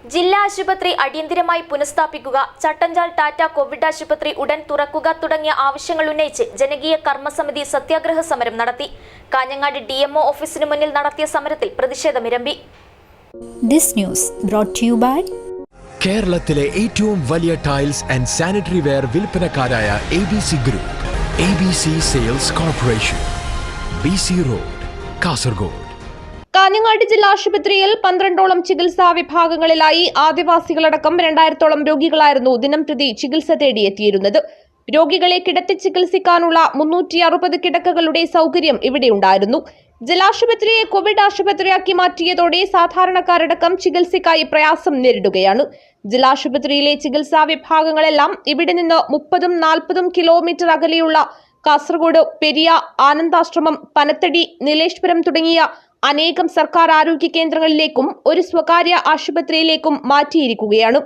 ജില്ലാ ആശുപത്രി അടിയന്തരമായി പുനഃസ്ഥാപിക്കുക, ചട്ടഞ്ചാൽ ടാറ്റ കോവിഡ് ആശുപത്രി ഉടൻ തുറക്കുക തുടങ്ങിയ ആവശ്യങ്ങൾ ഉന്നയിച്ച് ജനകീയ കർമ്മസമിതി സത്യാഗ്രഹ സമരം നടത്തി. കാഞ്ഞങ്ങാട് DMO ഓഫീസിന് മുന്നിൽ നടത്തിയ സമരത്തിൽ പ്രതിഷേധമിരമ്പി. This news brought to you by കേരളത്തിലെ ഏറ്റവും വലിയ ടൈൽസ് ആൻഡ് സാനിറ്ററി വെയർ വിൽപ്പനക്കാരായ ABC group, ABC sales corporation, BC road, Kasaragod. Kanhangad ജില്ലാ ആശുപത്രിയിൽ 12ഓളം ചികിത്സാ വിഭാഗങ്ങളിലായി ആദിവാസികളടക്കം 2000ഓളം രോഗികളായിരുന്നു ദിനംപ്രതി ചികിത്സ തേടിയെത്തിയിരുന്നത്. രോഗികളെ കിടത്തി ചികിത്സിക്കാനുള്ള 360 കിടക്കകളുടെ സൗകര്യം ഇവിടെയുണ്ടായിരുന്നു. ജില്ലാശുപത്രിയെ കോവിഡ് ആശുപത്രിയാക്കി മാറ്റിയതോടെ സാധാരണക്കാരടക്കം ചികിത്സയ്ക്കായി പ്രയാസം നേരിടുകയാണ്. ജില്ലാശുപത്രിയിലെ ചികിത്സാ വിഭാഗങ്ങളെല്ലാം ഇവിടെ നിന്ന് 30-40 കിലോമീറ്റർ അകലെയുള്ള കാസർഗോഡ്, പെരിയ, ആനന്ദാശ്രമം, പനത്തടി, നീലേശ്വരം തുടങ്ങിയ അനേകം സർക്കാർ ആരോഗ്യ കേന്ദ്രങ്ങളിലേക്കും ഒരു സ്വകാര്യ ആശുപത്രിയിലേക്കും മാറ്റിയിരിക്കുകയാണ്.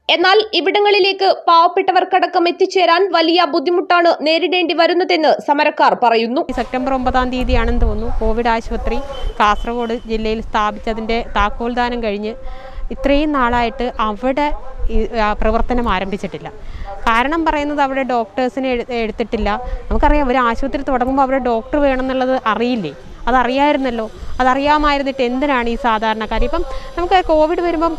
എന്നാൽ ഇവിടങ്ങളിലേക്ക് പാവപ്പെട്ടവർക്കടക്കം എത്തിച്ചേരാൻ വലിയ ബുദ്ധിമുട്ടാണ് നേരിടേണ്ടി വരുന്നതെന്ന് സമരക്കാർ പറയുന്നു. സെപ്റ്റംബർ 9-ാം തീയതിയാണെന്ന് തോന്നുന്നു കോവിഡ് ആശുപത്രി കാസർഗോഡ് ജില്ലയിൽ സ്ഥാപിച്ചതിൻ്റെ താക്കോൽദാനം കഴിഞ്ഞ് ഇത്രയും നാളായിട്ട് അവിടെ പ്രവർത്തനം ആരംഭിച്ചിട്ടില്ല. കാരണം പറയുന്നത് അവിടെ ഡോക്ടേഴ്സിനെ എടുത്തിട്ടില്ല. നമുക്കറിയാം, ഒരു ആശുപത്രി തുടങ്ങുമ്പോൾ അവിടെ ഡോക്ടർ വേണമെന്നുള്ളത് അറിയില്ലേ? അതറിയാമായിരുന്നല്ലോ. അതറിയാമായിരുന്നിട്ട് എന്തിനാണ് ഈ സാധാരണക്കാർ ഇപ്പം നമുക്ക് കോവിഡ് വരുമ്പം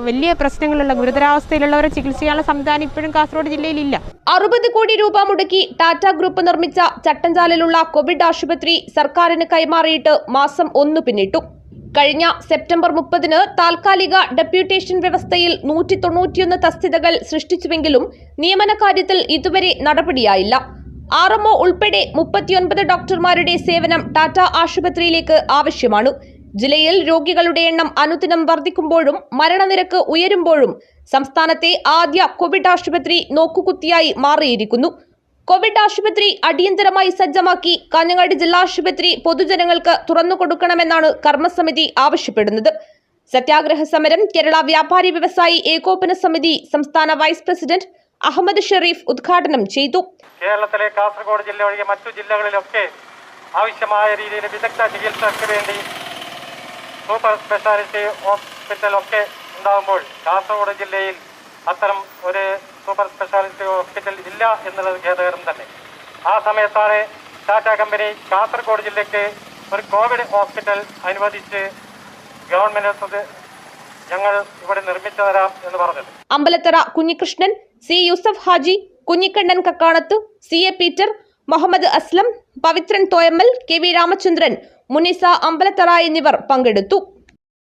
വലിയ പ്രശ്നങ്ങളുള്ള ഗുരുതരാവസ്ഥയിലുള്ളവരെ ചികിത്സിക്കാനുള്ള സംവിധാനം ഇപ്പോഴും കാസർഗോഡ് ജില്ലയിലില്ല. 60 കോടി രൂപ മുടക്കി ടാറ്റ ഗ്രൂപ്പ് നിർമ്മിച്ച ചട്ടഞ്ചാലിലുള്ള കോവിഡ് ആശുപത്രി സർക്കാരിന് കൈമാറിയിട്ട് മാസം 1 പിന്നിട്ടു. കഴിഞ്ഞ സെപ്റ്റംബർ 30-ന് താൽക്കാലിക ഡെപ്യൂട്ടേഷൻ വ്യവസ്ഥയിൽ 191 തസ്തികകൾ സൃഷ്ടിച്ചുവെങ്കിലും നിയമന കാര്യത്തിൽ ഇതുവരെ നടപടിയായില്ല. RMO ഉൾപ്പെടെ 39 ഡോക്ടർമാരുടെ സേവനം ടാറ്റ ആശുപത്രിയിലേക്ക് ആവശ്യമാണ്. ജില്ലയിൽ രോഗികളുടെ എണ്ണം അനുദിനം വർദ്ധിക്കുമ്പോഴും മരണനിരക്ക് ഉയരുമ്പോഴും സംസ്ഥാനത്തെ ആദ്യ കോവിഡ് ആശുപത്രി നോക്കുകുത്തിയായി മാറിയിരിക്കുന്നു. കോവിഡ് ആശുപത്രി അടിയന്തരമായി സജ്ജമാക്കി കാഞ്ഞങ്ങാട് ജില്ലാ ആശുപത്രി പൊതുജനങ്ങൾക്ക് തുറന്നുകൊടുക്കണമെന്നാണ് കർമ്മസമിതി ആവശ്യപ്പെടുന്നത്. സത്യാഗ്രഹ സമരം കേരള വ്യാപാരി വ്യവസായി ഏകോപന സമിതി സംസ്ഥാന വൈസ് പ്രസിഡന്റ് അഹമ്മദ് ഷെരീഫ് ഉദ്ഘാടനം ചെയ്തു. കേരളത്തിലെ കാസർഗോഡ് ജില്ല ഒഴികെ മറ്റു ജില്ലകളിലൊക്കെ ആവശ്യമായ രീതിയിൽ വിദഗ്ധ ചികിത്സയ്ക്ക് വേണ്ടി സൂപ്പർ സ്പെഷ്യാലിറ്റി ഹോസ്പിറ്റലൊക്കെ ഉണ്ടാകുമ്പോൾ കാസർഗോഡ് ജില്ലയിൽ അത്തരം ഒരു സൂപ്പർ സ്പെഷ്യാലിറ്റി ഹോസ്പിറ്റൽ ഇല്ല എന്നുള്ളത് ഖേദകരം തന്നെ. ആ സമയത്താണ് ടാറ്റ കമ്പനി കാസർഗോഡ് ജില്ലയ്ക്ക് ഒരു കോവിഡ് ഹോസ്പിറ്റൽ അനുവദിച്ച് ഗവൺമെന്റ് ഞങ്ങൾ ഇവിടെ നിർമ്മിച്ചു തരാം എന്ന് പറഞ്ഞത്. Ambalathara Kunhikrishnan, C. Yusuf Haji, Kunhikannan Kakkanath, CA Peter, Muhammad Aslam, Pavithran Thoyammal, KV Ramachandran, Munisa Ambalathara എന്നിവർ പങ്കെടുത്തു.